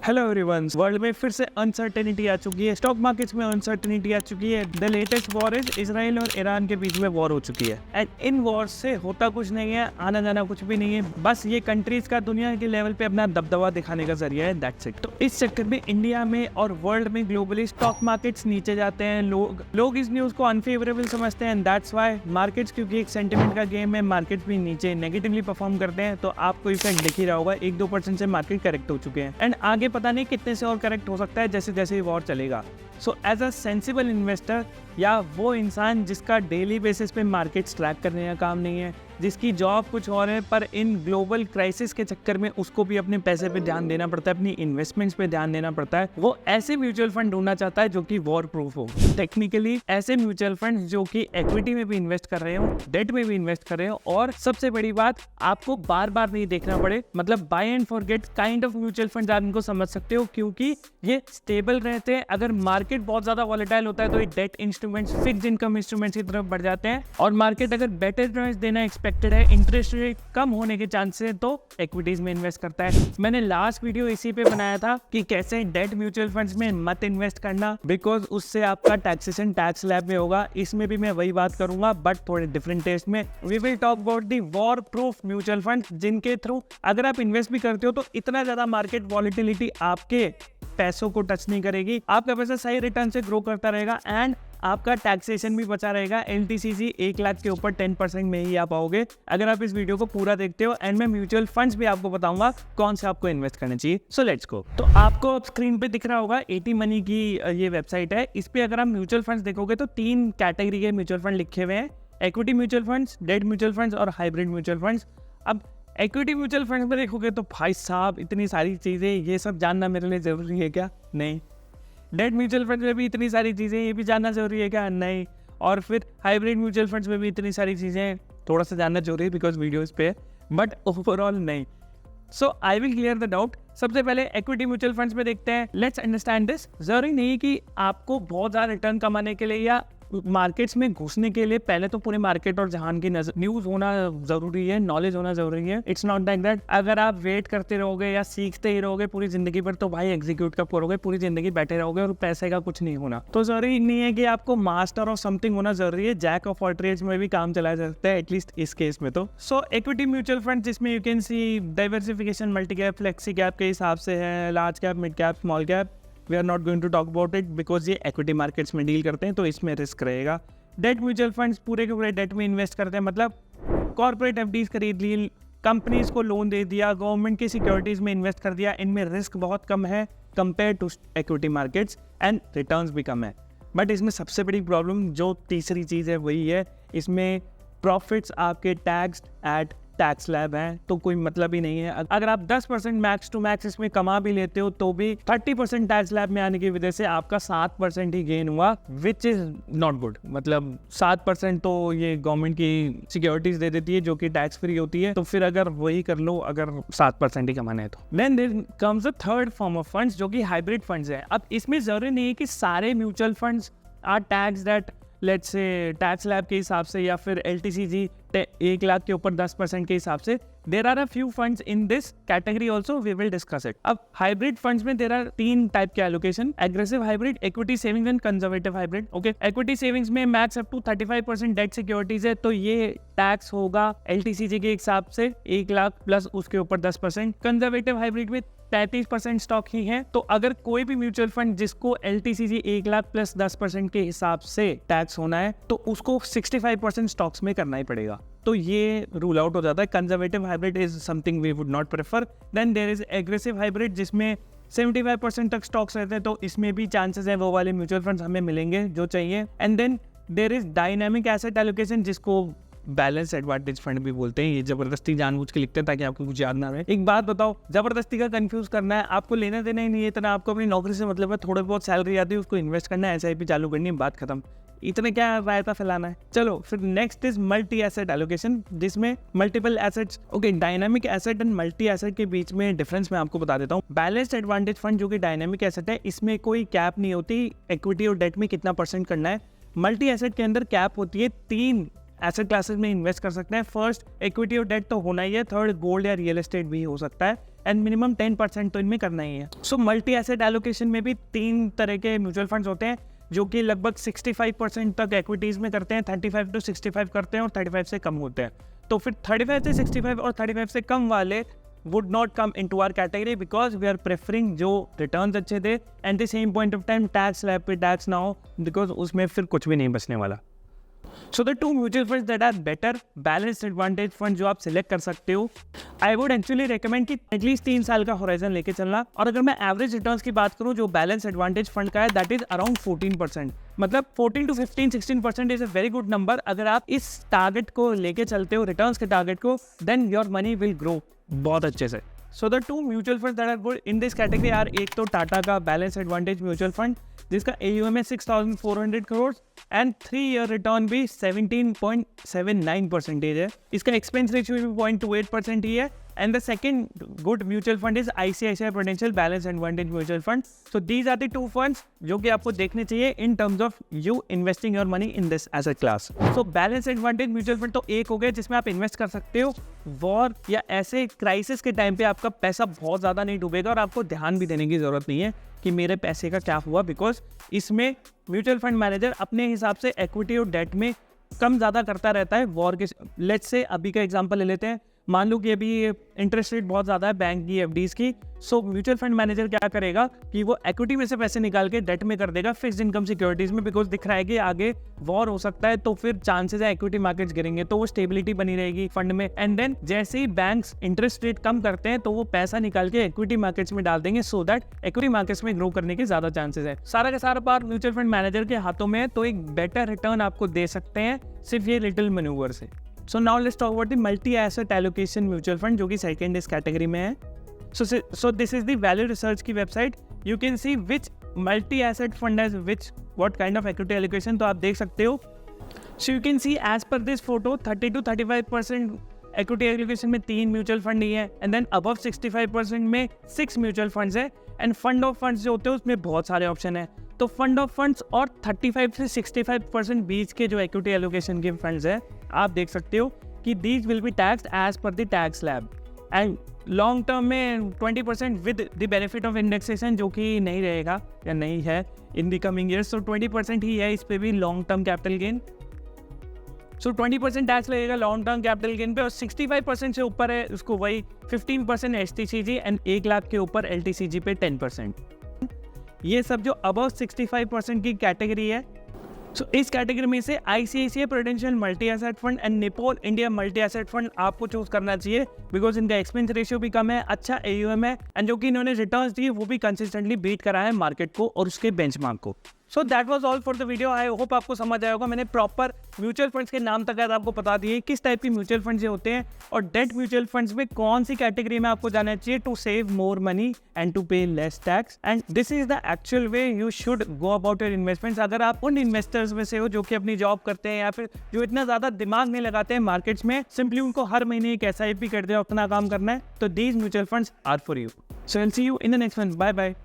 Hello everyone, world में फिर से अनसर्टेनिटी आ चुकी है। स्टॉक मार्केट्स में अनसर्टेनिटी आ चुकी है। The latest war is Israel और ईरान के बीच में वॉर हो चुकी है एंड इन वॉर से होता कुछ नहीं है, आना जाना कुछ भी नहीं है, बस ये कंट्रीज का दुनिया के लेवल पे अपना दबदबा दिखाने का जरिया है, दैट्स इट। तो इस चक्कर में इंडिया में और वर्ल्ड में ग्लोबली स्टॉक मार्केट्स नीचे जाते हैं। लोग इस न्यूज को अनफेवरेबल समझते हैं, दैट्स व्हाई मार्केट्स, क्योंकि एक सेंटिमेंट का गेम है, मार्केट्स भी नीचे नेगेटिवली परफॉर्म करते हैं। तो आपको इफेक्ट दिख ही रहा होगा, 1-2% से मार्केट करेक्ट हो चुके हैं एंड आगे पता नहीं कितने से और करेक्ट हो सकता है जैसे जैसे वॉर चलेगा। So as a sensible investor या वो इंसान जिसका डेली बेसिस पे मार्केट्स ट्रैक करने का काम नहीं है, जिसकी जॉब कुछ और है, पर इन ग्लोबल क्राइसिस के चक्कर में उसको भी अपने पैसे पे ध्यान देना पड़ता है, अपनी इन्वेस्टमेंट्स पे ध्यान देना पड़ता है, वो ऐसे म्यूचुअल फंड ढूंढना चाहता है जो कि वॉर प्रूफ हो। टेक्निकली ऐसे म्यूचुअल फंड जो कि इक्विटी में भी इन्वेस्ट कर रहे हो, डेट में भी इन्वेस्ट कर रहे हो, और सबसे बड़ी बात, आपको बार बार नहीं देखना पड़े, मतलब buy and forget kind of mutual fund आप इनको समझ सकते हो, क्योंकि ये स्टेबल रहते हैं। अगर मार्केट बहुत ज्यादा वॉलेटाइल होता है तो ये debt instruments, fixed income instruments की तरफ बढ़ जाते हैं, और मार्केट अगर बेटर रिटर्न्स देना एक्सपेक्टेड है, इंटरेस्ट रेट कम होने के चांसेस है, तो इक्विटीज में इन्वेस्ट करता है। मैंने लास्ट वीडियो इसी पे बनाया था कि कैसे डेट म्यूचुअल फंड्स में मत इन्वेस्ट करना, बिकॉज उससे आपका टैक्सेशन टैक्स स्लैब में होगा। इसमें भी मैं वही बात करूंगा बट थोड़े डिफरेंट टेस्ट में। We will talk about the war proof mutual fund, जिनके थ्रू अगर आप इन्वेस्ट भी करते हो तो इतना ज्यादा मार्केट वॉलिटिलिटी आपके पैसों को टच नहीं करेगी, आपका पैसा सही रिटर्न से ग्रो करता रहेगा एंड आपका टैक्सेशन भी बचा रहेगा। LTCC 1 लाख के ऊपर 10% में ही आ पाओगे अगर आप इस वीडियो को पूरा देखते हो, एंड मैं म्यूचुअल फंड्स भी आपको बताऊंगा कौन से आपको इन्वेस्ट करना चाहिए। So let's go. तो आपको स्क्रीन पे दिख रहा होगा AT मनी की ये वेबसाइट है। इस पे अगर आप म्यूचुअल फंड्स देखोगे तो 3 कैटेगरी के म्यूचुअल फंड लिखे हुए हैं: equity mutual funds, debt mutual funds और हाइब्रिड म्यूचुअल फंड्स। अब इक्विटी म्यूचुअल फंड में देखोगे तो भाई साहब इतनी सारी चीज़ें, ये सब जानना मेरे लिए ज़रूरी है क्या? नहीं। डेट म्यूचुअल फंड में भी इतनी सारी चीज़ें, ये भी जानना ज़रूरी है क्या? नहीं। और फिर हाइब्रिड म्यूचुअल फंड्स में भी इतनी सारी चीज़ें, थोड़ा सा जानना जरूरी है बिकॉज वीडियोस पे है, बट ओवरऑल नहीं। So I will clear the doubt. सबसे पहले इक्विटी म्यूचुअल फंड्स में देखते हैं। Let's understand this. जरूरी नहीं कि आपको बहुत ज़्यादा रिटर्न कमाने के लिए या मार्केट्स में घुसने के लिए पहले तो पूरे मार्केट और जहान की न्यूज़ होना ज़रूरी है, नॉलेज होना ज़रूरी है। इट्स नॉट लाइक दैट अगर आप वेट करते रहोगे या सीखते ही रहोगे पूरी ज़िंदगी भर तो भाई एग्जीक्यूट कब करोगे, पूरी ज़िंदगी बैठे रहोगे और पैसे का कुछ नहीं होना। तो ज़रूरी नहीं है कि आपको मास्टर ऑफ समथिंग होना ज़रूरी है, जैक ऑफ ऑल ट्रेड्स में भी काम चलाया जा सकता है, एटलीस्ट इस केस में तो। सो इक्विटी म्यूचुअल फंड जिसमें you can see diversification multi cap, flexi cap के हिसाब से है, large cap, mid cap, small cap. We are not going to talk about it because ये इक्विटी मार्केट्स में डील करते हैं तो इसमें रिस्क रहेगा। डेट म्यूचुअल फंड्स पूरे के पूरे डेट में इन्वेस्ट करते हैं, मतलब कॉर्पोरेट FDs खरीद ली, कंपनीज को लोन दे दिया, गवर्नमेंट की सिक्योरिटीज में इन्वेस्ट कर दिया। इनमें रिस्क बहुत कम है compare to equity markets and returns भी कम है। बट इसमें सबसे बड़ी प्रॉब्लम जो तीसरी चीज़ है वही है, इसमें प्रॉफिट्स आपके टैक्स्ड एट टैक्स स्लैब है, तो कोई मतलब ही नहीं है। अगर आप 10% मैक्स टू मैक्स इसमें कमा भी लेते हो तो भी 30% टैक्स स्लैब में आने की वजह से आपका 7% ही गेन हुआ, विच इज नॉट गुड। मतलब 7% तो ये गवर्नमेंट की सिक्योरिटीज दे देती है जो कि टैक्स फ्री होती है, तो फिर अगर वही कर लो अगर 7% ही कमाना है तो। Then there comes the third form of funds जो कि हाइब्रिड फंड्स है। अब इसमें जरूरी नहीं है कि सारे mutual funds are tax that let's say tax slab के हिसाब से या फिर LTCG 1 लाख के ऊपर 10% के हिसाब से। There are a few funds in this category also, we will discuss it. अब हाइब्रिड फंड्स में देयर आर 3 टाइप के allocation: aggressive hybrid, equity savings and conservative hybrid. Okay, equity savings में max up to 35% debt securities है, तो ये tax होगा LTCG के हिसाब से 1 लाख प्लस उसके ऊपर 10%। कंजर्वेटिव हाइब्रिड में 33% स्टॉक ही है, तो अगर कोई भी म्यूचुअल फंड जिसको LTCG 1 लाख प्लस 10% के हिसाब से टैक्स होना है तो उसको 65% स्टॉक्स में करना ही पड़ेगा, तो ये रूल आउट हो जाता है। Conservative hybrid is something we would not prefer. Then there is aggressive hybrid जिसमें 75% तक स्टॉक्स रहते हैं, तो इसमें भी चांसेस है वो वाले म्यूचुअल फंड्स हमें मिलेंगे जो चाहिए। And then there is dynamic asset allocation जिसको बैलेंस एडवांटेज फंड भी बोलते हैं। ये जबरदस्ती जानबूझ के लिखते हैं ताकि आपको कुछ याद ना रहे। एक बात बताओ, जबरदस्ती का कंफ्यूज करना है, आपको लेना देना ही नहीं है इतना, आपको अपनी नौकरी से मतलब है, थोड़े बहुत सैलरी आती है उसको इन्वेस्ट करना है, SIP चालू करनी है, बात खत्म। इतने क्या रायता फैलाना है। चलो फिर next is multi asset allocation जिसमें multiple assets. Okay, dynamic asset and multi asset के बीच में डिफरेंस मैं आपको बता देता हूँ। बैलेंस्ड एडवांटेज फंड जो कि डायनामिक एसेट है, इसमें कोई कैप नहीं होती इक्विटी और डेट में कितना % करना है। मल्टी एसेट के अंदर कैप होती है, 3 एसेट क्लासेस में इन्वेस्ट कर सकते हैं। फर्स्ट इक्विटी और डेट तो होना ही है, थर्ड गोल्ड या रियल एस्टेट भी हो सकता है, एंड मिनिमम 10% तो इनमें करना ही है। सो मल्टी एसेट एलोकेशन में भी 3 तरह के म्यूचुअल फंड्स होते हैं जो कि लगभग 65% तक एक्विटीज़ में करते हैं, 35 to 65 करते हैं और 35 से कम होते हैं। तो फिर 35 से 65 और 35 से कम वाले would not come into our category because we are preferring जो returns अच्छे थे and the same point of time tax slab पे tax ना हो, because उसमें फिर कुछ भी नहीं बचने वाला। So the two mutual funds that are better balanced advantage fund जो आप select कर सकते हो, I would actually recommend कि at least 3 साल का horizon लेके चलना। और अगर मैं average returns की बात करूँ जो balanced advantage fund का है, that is around 14%। मतलब 14 to 15-16% is a very good number। अगर आप इस टारगेट को लेके चलते हो, रिटर्न्स के टारगेट को, then your money will grow बहुत अच्छे से। So the 2 mutual fund that are good in this category are, एक तो टाटा का बैलेंस एडवांटेज म्यूचुअल फंड जिसका AUM है 6,400 करोड़ एंड 3 ईयर रिटर्न भी 17.79% है। इसका एक्सपेंस रेशियो भी 0.28% ही है। And the second good mutual fund is ICICI Prudential balance advantage mutual fund. So these are the 2 funds जो कि आपको देखने चाहिए in terms of you investing your money in this asset class. So balance advantage mutual fund तो एक हो गया जिसमें आप इन्वेस्ट कर सकते हो, वॉर या ऐसे क्राइसिस के टाइम पे आपका पैसा बहुत ज़्यादा नहीं डूबेगा और आपको ध्यान भी देने की ज़रूरत नहीं है कि मेरे पैसे का क्या हुआ, बिकॉज इसमें म्यूचुअल फंड मैनेजर अपने हिसाब से इक्विटी और डेट में कम ज़्यादा करता रहता है वॉर के। लेट्स से अभी का एग्जांपल ले लेते हैं, मान लो कि अभी इंटरेस्ट रेट बहुत ज़्यादा है बैंक की FDs की। सो म्यूचुअल फंड मैनेजर क्या करेगा कि वो इक्विटी में से पैसे निकाल के डेट में कर देगा, फिक्स्ड इनकम सिक्योरिटीज़ में, बिकॉज दिख रहा है कि आगे वॉर हो सकता है तो फिर चांसेस है इक्विटी मार्केट्स गिरेंगे, तो वो स्टेबिलिटी बनी रहेगी फंड में। एंड देन जैसे ही बैंक्स इंटरेस्ट रेट कम करते हैं तो वो पैसा निकाल के इक्विटी मार्केट्स में डाल देंगे, सो दैट इक्विटी मार्केट्स में ग्रो करने के ज़्यादा चांसेस है। सारा का सारा पार म्यूचुअल फंड मैनेजर के हाथों में है, तो एक बेटर रिटर्न आपको दे सकते हैं सिर्फ ये लिटिल मैन्यूवर से। So now let's talk about the multi-asset allocation mutual fund जो कि सेकेंड इस कैटेगरी में है। So this is the value research की website. You can see which multi-asset fund has what kind of equity allocation, तो आप देख सकते हो। So you can see as per this photo 30 to 35% equity allocation में 3 mutual fund ही है, and then above 65% में 6 mutual funds है, and fund of funds जो होते हैं उसमें बहुत सारे ऑप्शन है। तो फंड ऑफ फंड्स और 35 से 65% बीच के जो इक्विटी एलोकेशन के फंड्स है, आप देख सकते हो कि these will be taxed as per the tax slab. And long term में 20% with the benefit of indexation जो कि नहीं रहेगा या नहीं है इन द कमिंग ईयर्स, तो 20% ही है इस पे भी लॉन्ग टर्म कैपिटल गेन। सो 20% टैक्स लगेगा लॉन्ग टर्म कैपिटल गेन पे, और 65% से ऊपर है उसको वही 15% STCG एंड 1 लाख के ऊपर LTCG पे 10%। ये सब जो अबव 65% की कैटेगरी है। सो इस कैटेगरी में से ICICI Prudential multi asset fund and Nippon India multi asset fund आपको चूज करना चाहिए, बिकॉज इनका एक्सपेंस रेशियो भी कम है, अच्छा AUM है, एंड जो कि इन्होंने रिटर्न्स दिए वो भी कंसिस्टेंटली बीट करा है मार्केट को और उसके बेंचमार्क को। So that was all for the video. I hope आपको समझ आया होगा। मैंने प्रॉपर म्यूचुअल फंड्स के नाम तक आपको बता दिए किस टाइप की म्यूचुअल फंड्स होते हैं और डेट म्यूचुअल फंड्स में कौन सी कैटेगरी में आपको जाना चाहिए to save more money and to pay less tax. And this is the actual way you should go about your investments. अगर आप उन इन्वेस्टर्स में से हो जो कि अपनी जॉब करते हैं या फिर जो इतना ज़्यादा दिमाग नहीं लगाते हैं मार्केट्स में, सिंपली उनको हर महीने एक SIP कर दे, अपना काम करना है, तो these mutual funds are for you. So I will see you in the next one. Bye bye.